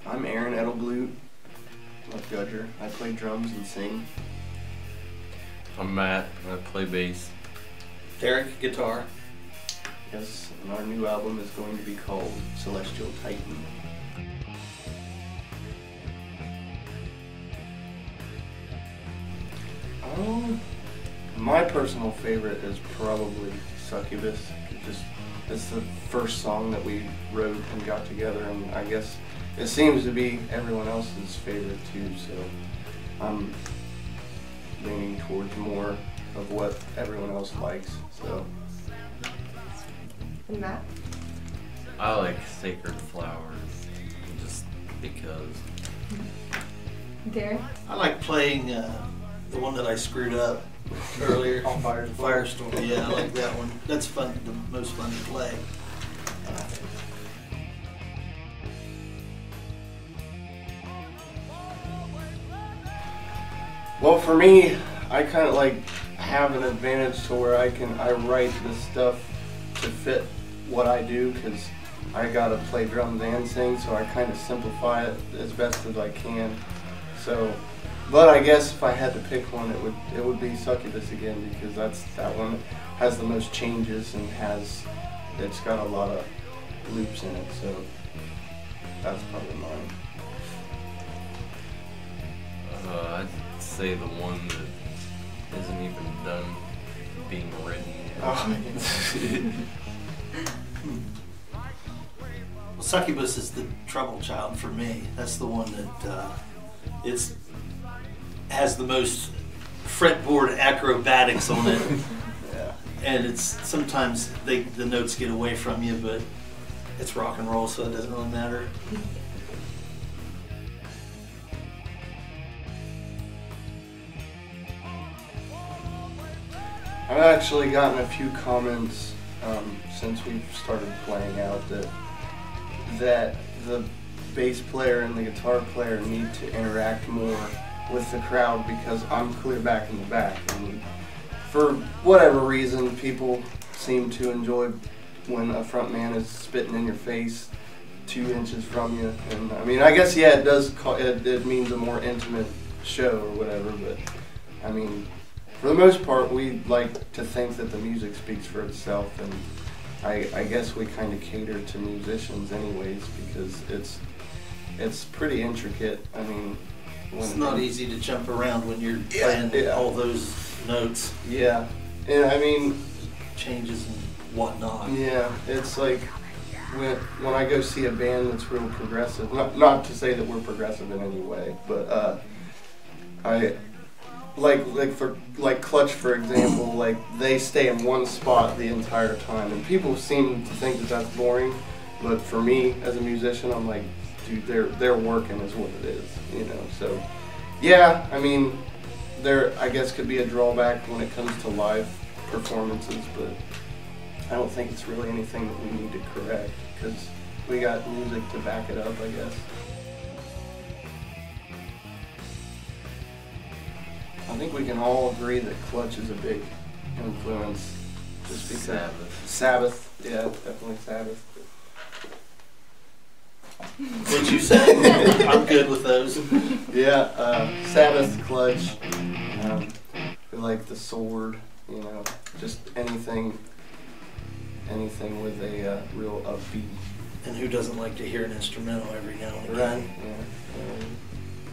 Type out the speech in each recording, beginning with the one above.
I'm Aaron Blute with Gudger. I play drums and sing. I'm Matt, I play bass. Derek, guitar. Yes, and our new album is going to be called Celestial Titan. My personal favorite is probably Succubus. It's the first song that we wrote and got together, and I guess it seems to be everyone else's favorite too, so I'm leaning towards more of what everyone else likes. So. And Matt? I like Sacred Flowers, just because. Derek? I like playing the one that I screwed up earlier. On Firestorm. Yeah, I like that one. That's fun, the most fun to play. Well, for me, I kind of like have an advantage to where I write this stuff to fit what I do, because I gotta play drums and sing, so I kind of simplify it as best as I can. So, but I guess if I had to pick one, it would be Succubus again, because that one has the most changes and it's got a lot of loops in it. So that's probably mine. I'd say the one that isn't even done being written yet. Well, Succubus is the trouble child for me. That's the one that has the most fretboard acrobatics on it. Yeah. And it's sometimes the notes get away from you, but it's rock and roll, so it doesn't really matter. I've actually gotten a few comments since we've started playing out that the bass player and the guitar player need to interact more with the crowd, because I'm clear back in the back, and for whatever reason people seem to enjoy when a front man is spitting in your face 2 inches from you. And I mean, I guess, yeah, it means a more intimate show or whatever, but I mean, for the most part, we like to think that the music speaks for itself, and I guess we kind of cater to musicians anyways, because it's pretty intricate. I mean, it's not easy to jump around when you're playing all those notes. Yeah, and I mean, changes and whatnot. Yeah, it's like when I go see a band that's real progressive. Not to say that we're progressive in any way, but I. Like Clutch, for example, like they stay in one spot the entire time, and people seem to think that that's boring, but for me as a musician, I'm like, dude, they're working is what it is, you know. So yeah, I mean, there I guess could be a drawback when it comes to live performances, but I don't think it's really anything that we need to correct, because we got music to back it up, I guess. I think we can all agree that Clutch is a big influence, just because Sabbath, yeah, definitely Sabbath. What you say? I'm good with those. Yeah, Sabbath, Clutch. We like the Sword, you know, just anything with a real upbeat. And who doesn't like to hear an instrumental every now and again? Right. Yeah,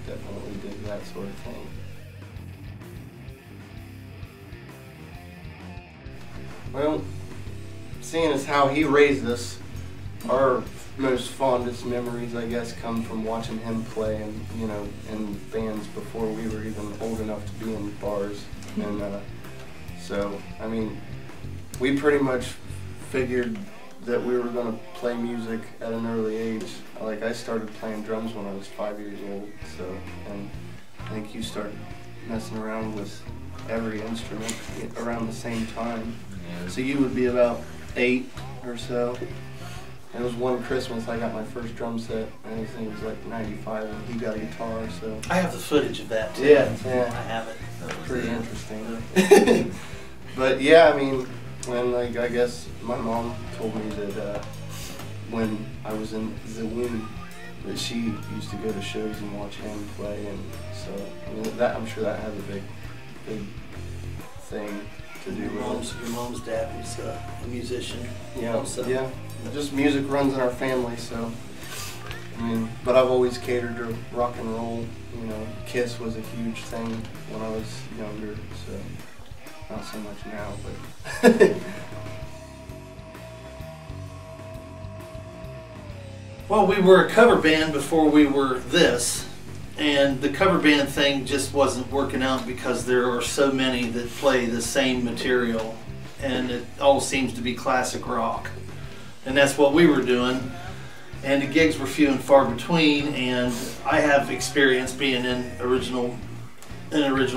definitely dig that sort of thing. Well, seeing as how he raised us, our most fondest memories, I guess, come from watching him play, and you know, in bands before we were even old enough to be in bars. And so, I mean, we pretty much figured that we were going to play music at an early age. Like, I started playing drums when I was 5 years old, so, and I think you started messing around with every instrument around the same time. So you would be about 8 or so. It was one Christmas I got my first drum set, and I think it was like 95, and he got a guitar, so. I have the footage of that too. Yeah. I have it. That was pretty interesting. But yeah, I mean, when, like, I guess my mom told me that when I was in the womb, that she used to go to shows and watch him play, and so I mean, that I'm sure that has a big thing to do with Your mom's dad was a musician. it. Yeah, also. yeah. Just music runs in our family, so I mean, but I've always catered to rock and roll. You know, Kiss was a huge thing when I was younger, so not so much now, but. Well, we were a cover band before we were this, and the cover band thing just wasn't working out because there are so many that play the same material, and it all seems to be classic rock. And that's what we were doing, and the gigs were few and far between, and I have experience being in an original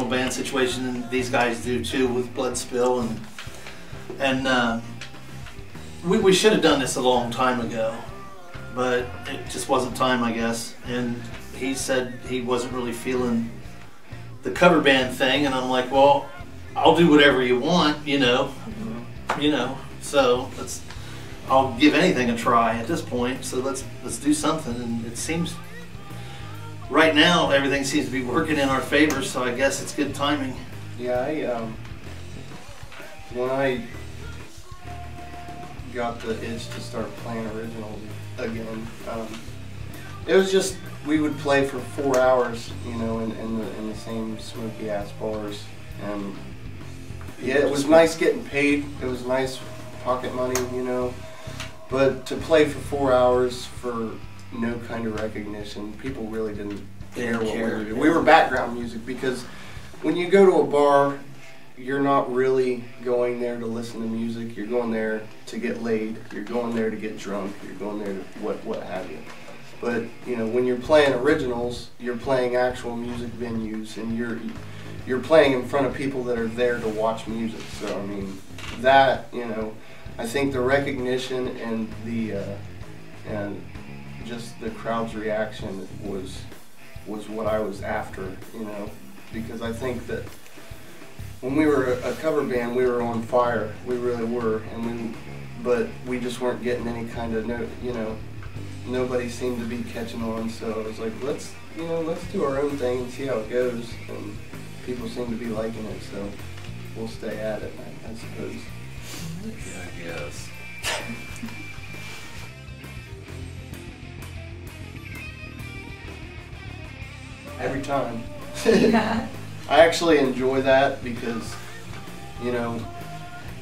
band situation, and these guys do too with Blood Spill, and we should have done this a long time ago. But it just wasn't time, I guess. And he said he wasn't really feeling the cover band thing, and I'm like, well, I'll do whatever you want, you know. So I'll give anything a try at this point. So let's do something. And it seems right now everything seems to be working in our favor. So I guess it's good timing. Yeah, when I got the itch to start playing originals again, it was just we would play for 4 hours, you know, in the same smoky ass bars, and yeah, it was nice getting paid. It was nice pocket money, you know, but to play for 4 hours for no kind of recognition, people really didn't care what we were doing. We were background music, because when you go to a bar, you're not really going there to listen to music. You're going there to get laid. You're going there to get drunk. You're going there to what have you. But you know, when you're playing originals, you're playing actual music venues, and you're playing in front of people that are there to watch music. So I mean, that, you know, I think the recognition and and just the crowd's reaction was what I was after, you know, because I think that when we were a cover band, we were on fire. We really were, but we just weren't getting any kind of nobody seemed to be catching on. So I was like, let's do our own thing and see how it goes. And people seem to be liking it, so we'll stay at it, I suppose. Yeah, I guess. Every time. Yeah. I actually enjoy that because, you know,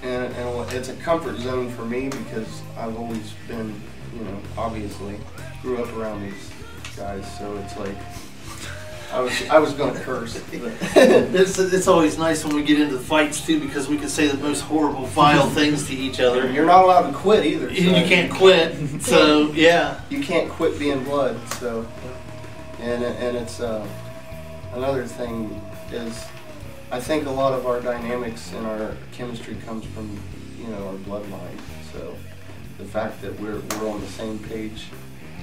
and it's a comfort zone for me because I've always been, you know, obviously grew up around these guys, so it's like I was gonna curse. But It's always nice when we get into the fights too, because we can say the most horrible, vile things to each other. you're not allowed to quit either. So You can't quit. So yeah. You can't quit being blood. So, and it's another thing is, I think a lot of our dynamics and our chemistry comes from, you know, our bloodline. So the fact that we're on the same page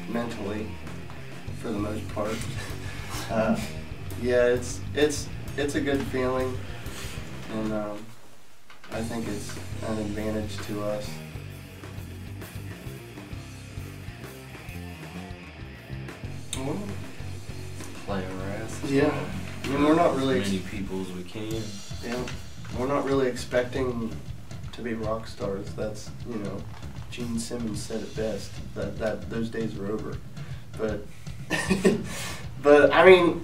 mentally, for the most part, yeah, it's a good feeling, and I think it's an advantage to us. Well, Play our asses yeah. off. I mean, we're not really. As many people as we can. Yeah, we're not really expecting to be rock stars. That's, you know, Gene Simmons said it best. That those days are over. But but I mean,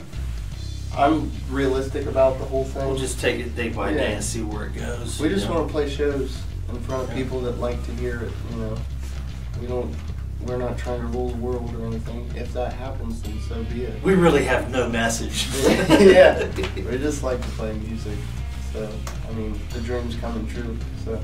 I'm realistic about the whole thing. We'll just take it day by day and see where it goes. We just you know? want to play shows in front of people that like to hear it. You know, we're not trying to rule the world or anything. If that happens, then so be it. We really have no message. Yeah, we just like to play music. So I mean, the dream's coming true. So.